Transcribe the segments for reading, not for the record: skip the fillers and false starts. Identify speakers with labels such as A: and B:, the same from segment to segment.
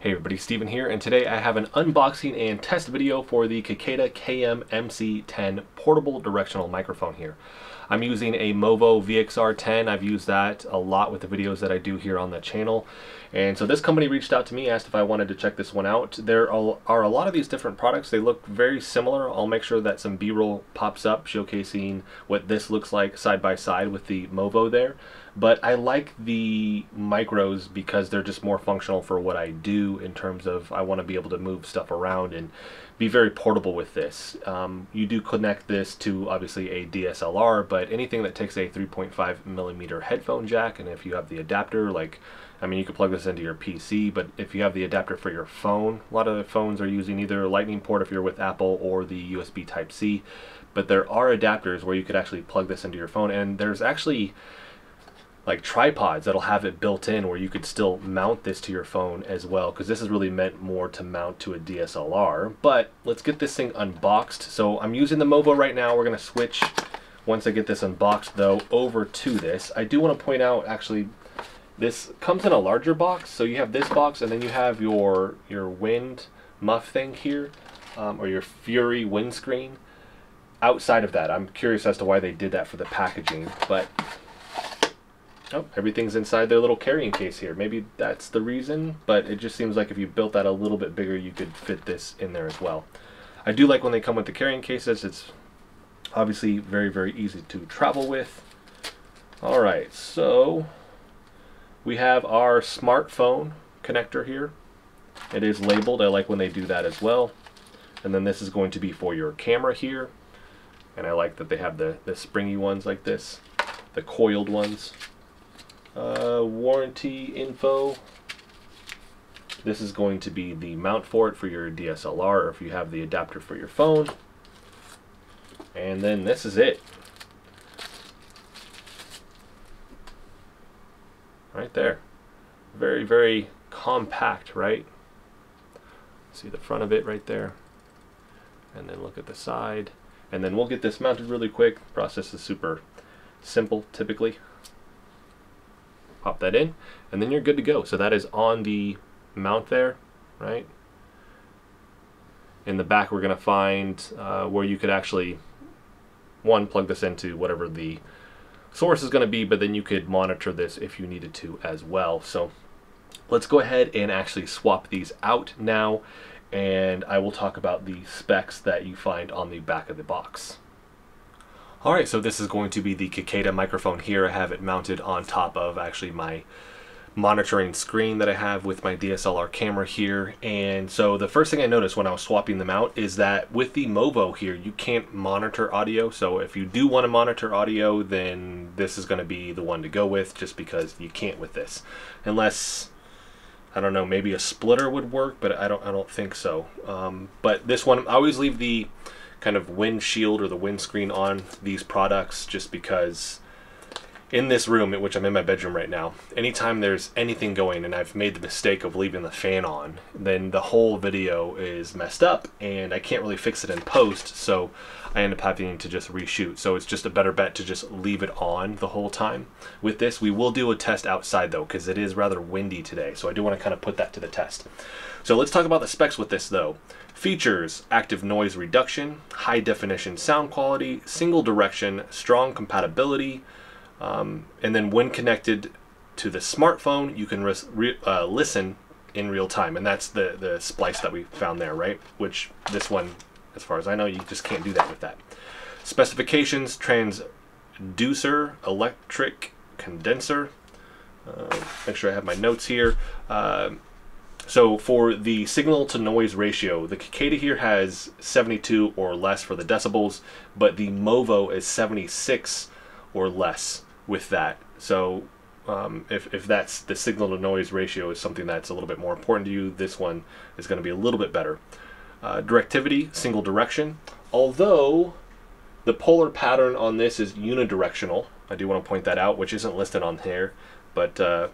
A: Hey everybody, Steven here, and today I have an unboxing and test video for the Kicada KM-MC10 portable directional microphone here. I'm using a MOVO VXR10. I've used that a lot with the videos that I do here on the channel. And so this company reached out to me, asked if I wanted to check this one out. There are a lot of these different products. They look very similar. I'll make sure that some B-roll pops up showcasing what this looks like side by side with the MOVO there. But I like the micros because they're just more functional for what I do in terms of I want to be able to move stuff around and be very portable with this. You do connect this to obviously a DSLR, but anything that takes a 3.5mm headphone jack, and if you have the adapter, like, I mean, you could plug this into your PC, but if you have the adapter for your phone, a lot of the phones are using either a Lightning port if you're with Apple or the USB Type-C, but there are adapters where you could actually plug this into your phone, and there's actually like tripods that'll have it built in where you could still mount this to your phone as well, because this is really meant more to mount to a DSLR. But let's get this thing unboxed. So I'm using the MOVO right now. We're going to switch, once I get this unboxed though, over to this. I do want to point out, actually, this comes in a larger box. So you have this box, and then you have your wind muff thing here, or your Fury windscreen. Outside of that, I'm curious as to why they did that for the packaging, but oh, everything's inside their little carrying case here. Maybe that's the reason, but it just seems like if you built that a little bit bigger, you could fit this in there as well. I do like when they come with the carrying cases. It's obviously very, very easy to travel with. All right, so we have our smartphone connector here. It is labeled. I like when they do that as well. And then this is going to be for your camera here. And I like that they have the springy ones like this, the coiled ones. Warranty info. This is going to be the mount for it for your DSLR, or if you have the adapter for your phone. And then this is it. Right there. Very, very compact, right? See the front of it right there. And then look at the side. And then we'll get this mounted really quick. The process is super simple typically. Pop that in, and then you're good to go. So that is on the mount there, right? In the back, we're going to find where you could actually, one, plug this into whatever the source is going to be, but then you could monitor this if you needed to as well. So let's go ahead and actually swap these out now, and I will talk about the specs that you find on the back of the box. Alright, so this is going to be the Kicada microphone here. I have it mounted on top of actually my monitoring screen that I have with my DSLR camera here. And so the first thing I noticed when I was swapping them out is that with the MOVO here, you can't monitor audio. So if you do want to monitor audio, then this is going to be the one to go with, just because you can't with this. Unless, I don't know, maybe a splitter would work, but I don't think so. But this one, I always leave the kind of windshield or the windscreen on these products, just because in this room, which I'm in my bedroom right now, anytime there's anything going and I've made the mistake of leaving the fan on, then the whole video is messed up and I can't really fix it in post, so I end up having to just reshoot. So it's just a better bet to just leave it on the whole time. With this, we will do a test outside though, because it is rather windy today, so I do want to kind of put that to the test. So let's talk about the specs with this though. Features: active noise reduction, high definition sound quality, single direction, strong compatibility, and then when connected to the smartphone, you can listen in real time, and that's the splice that we found there, right? Which this one, as far as I know, you just can't do that with that. Specifications: transducer, electric condenser. Make sure I have my notes here. So for the signal to noise ratio, the Kicada here has 72 or less for the decibels, but the MOVO is 76 or less with that. So if that's the signal to noise ratio is something that's a little bit more important to you, this one is going to be a little bit better. Directivity, single direction. Although the polar pattern on this is unidirectional, I do want to point that out, which isn't listed on here, but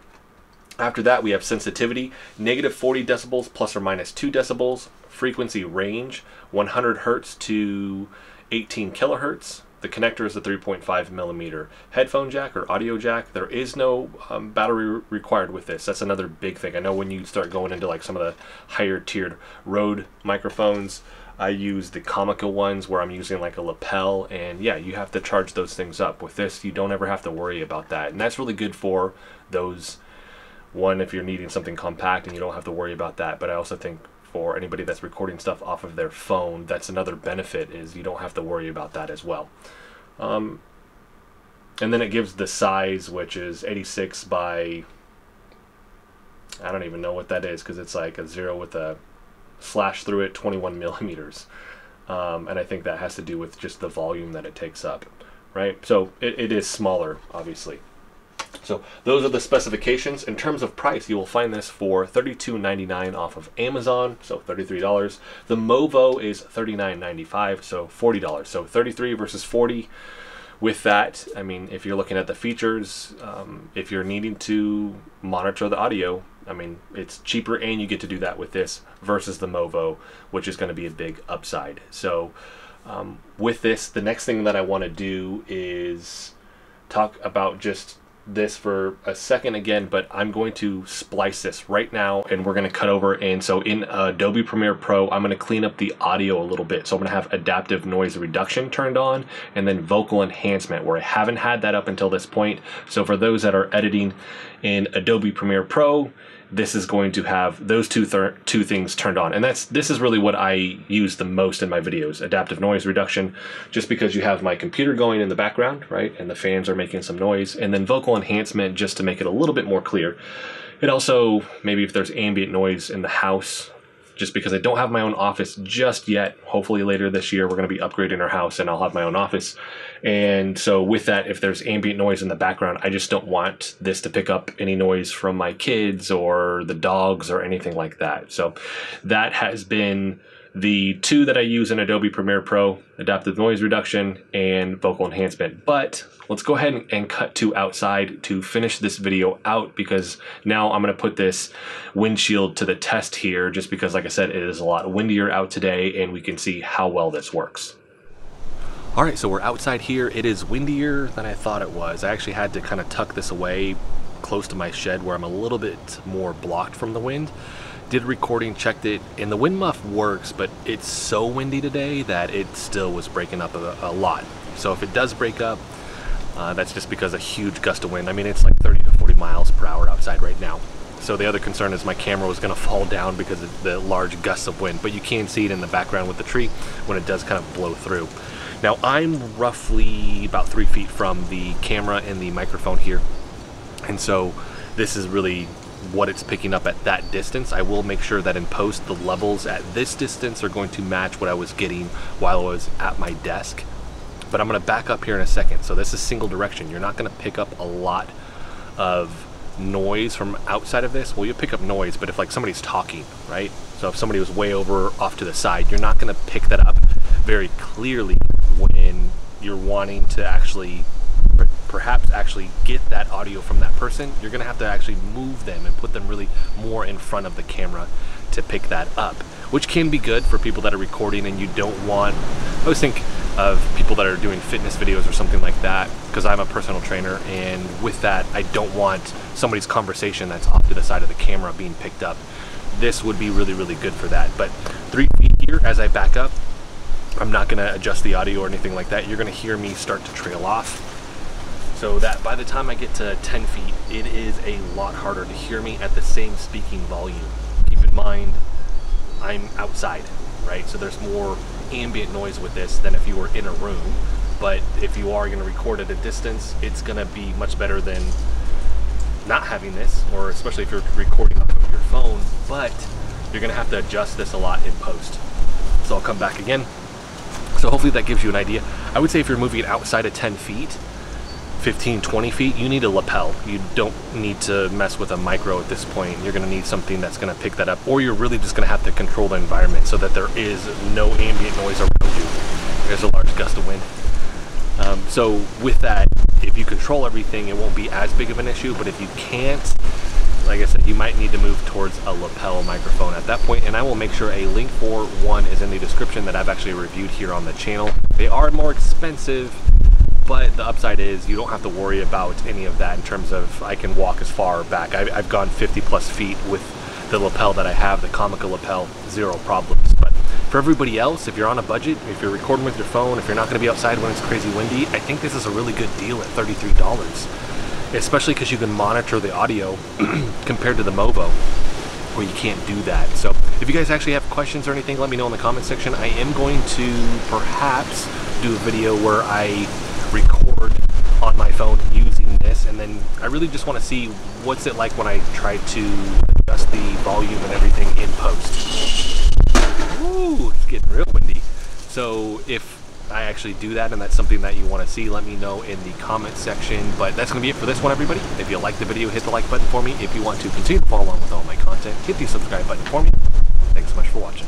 A: after that, we have sensitivity, -40 decibels plus or minus 2 decibels, frequency range, 100 hertz to 18 kilohertz. The connector is the 3.5 millimeter headphone jack or audio jack. There is no battery required with this. That's another big thing. I know when you start going into like some of the higher tiered Rode microphones, I use the Comica ones where I'm using like a lapel, and yeah, you have to charge those things up. With this, you don't ever have to worry about that, and that's really good for those, one, if you're needing something compact and you don't have to worry about that. But I also think for anybody that's recording stuff off of their phone, that's another benefit, is you don't have to worry about that as well. And then it gives the size, which is 86 by, I don't even know what that is, because it's like a 0 with a slash through it, 21 millimeters. And I think that has to do with just the volume that it takes up, right? So it is smaller, obviously. So those are the specifications. In terms of price, you will find this for $32.99 off of Amazon, so $33. The MOVO is $39.95, so $40. So $33 versus $40. With that, I mean, if you're looking at the features, if you're needing to monitor the audio, I mean, it's cheaper, and you get to do that with this versus the MOVO, which is going to be a big upside. So with this, the next thing that I want to do is talk about just this for a second again, but I'm going to splice this right now, and we're going to cut over. And so in Adobe Premiere Pro, I'm going to clean up the audio a little bit. So I'm going to have adaptive noise reduction turned on, and then vocal enhancement, where I haven't had that up until this point. So for those that are editing in Adobe Premiere Pro, this is going to have those two things turned on. And this is really what I use the most in my videos, adaptive noise reduction, just because you have my computer going in the background, right? And the fans are making some noise. And then vocal enhancement, just to make it a little bit more clear. It also, maybe if there's ambient noise in the house, just because I don't have my own office just yet. Hopefully later this year, we're going to be upgrading our house and I'll have my own office. And so with that, if there's ambient noise in the background, I just don't want this to pick up any noise from my kids or the dogs or anything like that. So that has been the two that I use in Adobe Premiere Pro, adaptive noise reduction and vocal enhancement. But let's go ahead and cut to outside to finish this video out, because now I'm going to put this windshield to the test here, just because, like I said, it is a lot windier out today, and we can see how well this works. All right, so we're outside here. It is windier than I thought it was. I actually had to kind of tuck this away close to my shed where I'm a little bit more blocked from the wind. Did recording, checked it, and the wind muff works, but it's so windy today that it still was breaking up a lot. So if it does break up, that's just because a huge gust of wind. I mean, it's like 30 to 40 miles per hour outside right now. So the other concern is my camera was gonna fall down because of the large gusts of wind, but you can see it in the background with the tree when it does kind of blow through. Now I'm roughly about 3 feet from the camera and the microphone here. And so this is really what it's picking up at that distance. I will make sure that in post, the levels at this distance are going to match what I was getting while I was at my desk. But I'm gonna back up here in a second. So this is single direction. You're not gonna pick up a lot of noise from outside of this. Well, you pick up noise, but if like somebody's talking, right? So if somebody was way over off to the side, you're not gonna pick that up very clearly when you're wanting to actually perhaps actually get that audio from that person. You're gonna have to actually move them and put them really more in front of the camera to pick that up, which can be good for people that are recording and you don't want, I always think of people that are doing fitness videos or something like that, because I'm a personal trainer, and with that, I don't want somebody's conversation that's off to the side of the camera being picked up. This would be really, really good for that. But 3 feet here, as I back up, I'm not gonna adjust the audio or anything like that. You're gonna hear me start to trail off, so that by the time I get to 10 feet, it is a lot harder to hear me at the same speaking volume. Keep in mind, I'm outside, right? So there's more ambient noise with this than if you were in a room. But if you are gonna record at a distance, it's gonna be much better than not having this, or especially if you're recording off of your phone, but you're gonna have to adjust this a lot in post. So I'll come back again. So hopefully that gives you an idea. I would say if you're moving outside of 10 feet, 15, 20 feet, you need a lapel. You don't need to mess with a micro at this point. You're gonna need something that's gonna pick that up, or you're really just gonna have to control the environment so that there is no ambient noise around you. There's a large gust of wind. So with that, if you control everything, it won't be as big of an issue, but if you can't, like I said, you might need to move towards a lapel microphone at that point, and I will make sure a link for one is in the description that I've actually reviewed here on the channel. They are more expensive But the upside is you don't have to worry about any of that in terms of I can walk as far back. I've gone 50 plus feet with the lapel that I have, the Comica lapel, zero problems. But for everybody else, if you're on a budget, if you're recording with your phone, if you're not going to be outside when it's crazy windy, I think this is a really good deal at $33. Especially because you can monitor the audio compared to the MOVO, where you can't do that. So if you guys actually have questions or anything, let me know in the comment section. I am going to perhaps do a video where I record on my phone using this, and then I really just want to see what's it like when I try to adjust the volume and everything in post. Ooh, it's getting real windy. So if I actually do that and that's something that you want to see, let me know in the comment section. But that's going to be it for this one, everybody. If you like the video, hit the like button for me. If you want to continue to follow along with all my content, hit the subscribe button for me. Thanks so much for watching.